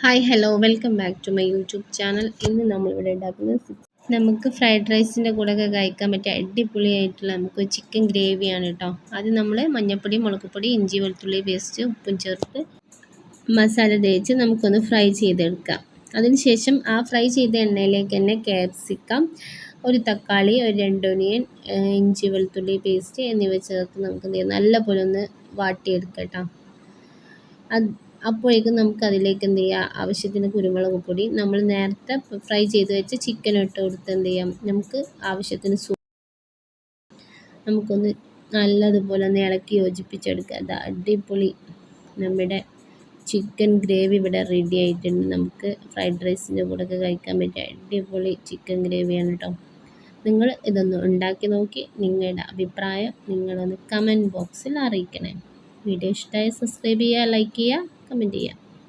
Hi hello welcome back to my YouTube channel. ഇന്ന് നമ്മളിവിടെ ഉണ്ടാക്കുന്നത് നമുക്ക് ഫ്രൈഡ് റൈസിൻ്റെ കൂടെയൊക്കെ കഴിക്കാൻ പറ്റിയ അടിപൊളിയായിട്ടുള്ള നമുക്ക് ചിക്കൻ ഗ്രേവിയാണ് കേട്ടോ. അത് നമ്മൾ മഞ്ഞൾപ്പൊടി, മുളകുപൊടി, ഇഞ്ചി വെളുത്തുള്ളി പേസ്റ്റ്, ഉപ്പും ചേർത്ത് മസാല തേച്ച് നമുക്കൊന്ന് ഫ്രൈ ചെയ്തെടുക്കാം. അതിനുശേഷം ആ ഫ്രൈ ചെയ്ത എണ്ണയിലേക്ക് തന്നെ ക്യാപ്സിക്കം, ഒരു തക്കാളി, ഒരു 2 ഒനിയൻ, ഇഞ്ചി വെളുത്തുള്ളി പേസ്റ്റ് എന്നിവ ചേർത്ത് നമുക്ക് നല്ല പോലെ ഒന്ന് വാട്ടിയെടുക്കാം കേട്ടോ. അപ്പോഴേക്കും നമുക്ക് അതിലേക്ക് എന്ത് ചെയ്യാം, ആവശ്യത്തിന് കുരുമുളക് പൊടി, നമ്മൾ നേരത്തെ ഫ്രൈ ചെയ്ത് വെച്ച് ചിക്കൻ ഇട്ട് കൊടുത്ത് എന്ത് ചെയ്യാം, നമുക്ക് ആവശ്യത്തിന് നമുക്കൊന്ന് നല്ലതുപോലെ ഒന്ന് ഇളക്കി യോജിപ്പിച്ചെടുക്കുക. അത് അടിപൊളി നമ്മുടെ ചിക്കൻ ഗ്രേവി ഇവിടെ റെഡി ആയിട്ടുണ്ട്. നമുക്ക് ഫ്രൈഡ് റൈസിൻ്റെ കൂടെയൊക്കെ കഴിക്കാൻ പറ്റിയ അടിപൊളി ചിക്കൻ ഗ്രേവിയാണ് കേട്ടോ. നിങ്ങൾ ഇതൊന്ന് ഉണ്ടാക്കി നോക്കി നിങ്ങളുടെ അഭിപ്രായം നിങ്ങളൊന്ന് കമൻറ്റ് ബോക്സിൽ അറിയിക്കണേ. വീഡിയോ ഇഷ്ടമായി സബ്സ്ക്രൈബ് ചെയ്യുക, ലൈക്ക് ചെയ്യുക, കമൻറ്റ് ചെയ്യുക.